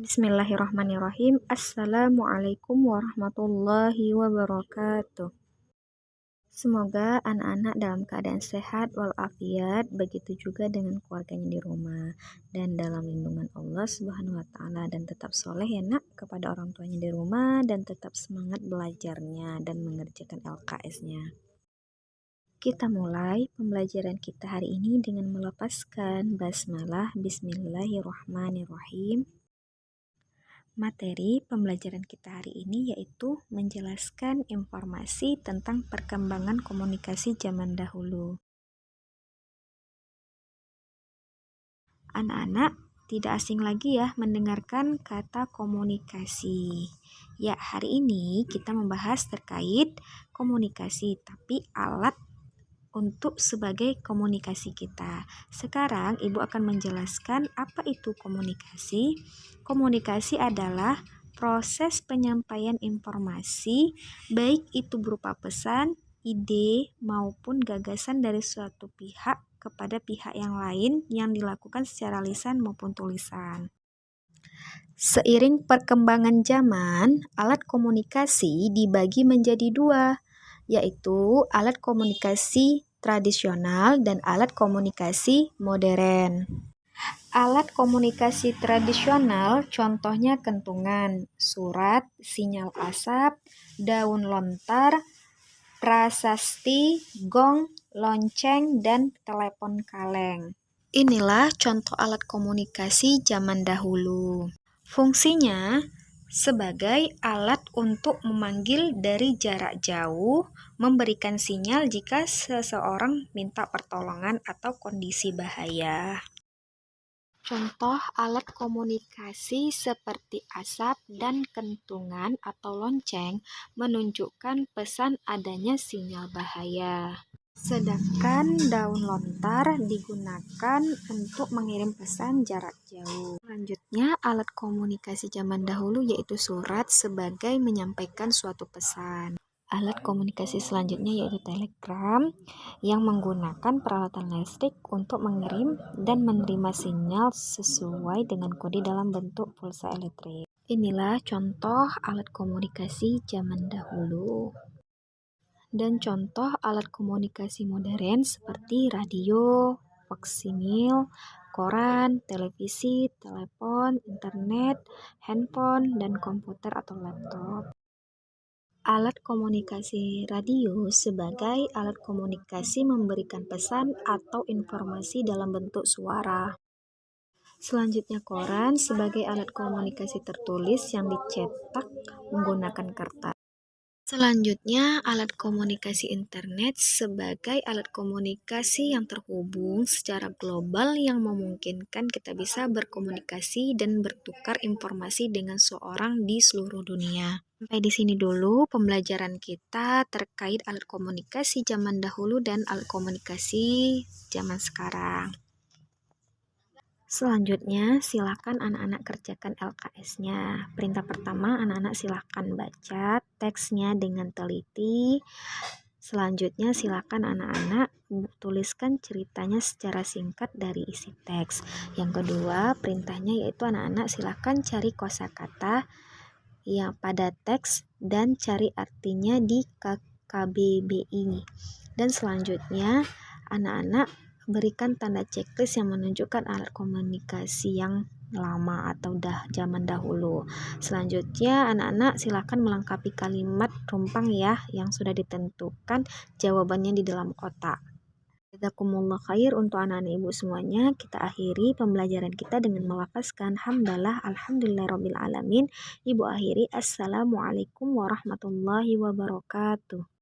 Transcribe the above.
Bismillahirrahmanirrahim. Assalamualaikum warahmatullahi wabarakatuh. Semoga anak-anak dalam keadaan sehat walafiat, begitu juga dengan keluarganya di rumah dan dalam lindungan Allah Subhanahu wa taala, dan tetap soleh ya nak kepada orang tuanya di rumah, dan tetap semangat belajarnya dan mengerjakan LKS-nya. Kita mulai pembelajaran kita hari ini dengan melepaskan basmalah. Bismillahirrahmanirrahim. Materi pembelajaran kita hari ini yaitu menjelaskan informasi tentang perkembangan komunikasi zaman dahulu. Anak-anak tidak asing lagi ya mendengarkan kata komunikasi. Ya, hari ini kita membahas terkait komunikasi, tapi alat untuk sebagai komunikasi kita. Sekarang Ibu akan menjelaskan apa itu komunikasi. Komunikasi adalah proses penyampaian informasi, baik itu berupa pesan, ide, maupun gagasan dari suatu pihak kepada pihak yang lain yang dilakukan secara lisan maupun tulisan. Seiring perkembangan zaman, alat komunikasi dibagi menjadi dua, yaitu alat komunikasi tradisional dan alat komunikasi modern. Alat komunikasi tradisional contohnya kentungan, surat, sinyal asap, daun lontar, prasasti, gong, lonceng, dan telepon kaleng. Inilah contoh alat komunikasi zaman dahulu. Fungsinya sebagai alat untuk memanggil dari jarak jauh, memberikan sinyal jika seseorang minta pertolongan atau kondisi bahaya. Contoh alat komunikasi seperti asap dan kentungan atau lonceng menunjukkan pesan adanya sinyal bahaya. Sedangkan daun lontar digunakan untuk mengirim pesan jarak jauh. Selanjutnya, alat komunikasi zaman dahulu yaitu surat sebagai menyampaikan suatu pesan. Alat komunikasi selanjutnya yaitu telegram yang menggunakan peralatan listrik untuk mengirim dan menerima sinyal sesuai dengan kode dalam bentuk pulsa elektrik. Inilah contoh alat komunikasi zaman dahulu. Dan contoh alat komunikasi modern seperti radio, faksimil, koran, televisi, telepon, internet, handphone, dan komputer atau laptop. Alat komunikasi radio sebagai alat komunikasi memberikan pesan atau informasi dalam bentuk suara. Selanjutnya koran sebagai alat komunikasi tertulis yang dicetak menggunakan kertas. Selanjutnya, alat komunikasi internet sebagai alat komunikasi yang terhubung secara global yang memungkinkan kita bisa berkomunikasi dan bertukar informasi dengan seorang di seluruh dunia. Sampai di sini dulu pembelajaran kita terkait alat komunikasi zaman dahulu dan alat komunikasi zaman sekarang. Selanjutnya, silakan anak-anak kerjakan LKS-nya. Perintah pertama, anak-anak silakan baca teksnya dengan teliti. Selanjutnya, silakan anak-anak tuliskan ceritanya secara singkat dari isi teks. Yang kedua, perintahnya yaitu anak-anak silakan cari kosakata yang pada teks dan cari artinya di KBBI. Dan selanjutnya, anak-anak berikan tanda checklist yang menunjukkan alat komunikasi yang lama atau zaman dahulu. Selanjutnya, anak-anak silakan melengkapi kalimat rumpang ya yang sudah ditentukan jawabannya di dalam kotak. Jazakumullah khair untuk anak-anak ibu semuanya. Kita akhiri pembelajaran kita dengan melafazkan hamdalah alhamdulillahirabbil alamin. Ibu akhiri assalamualaikum warahmatullahi wabarakatuh.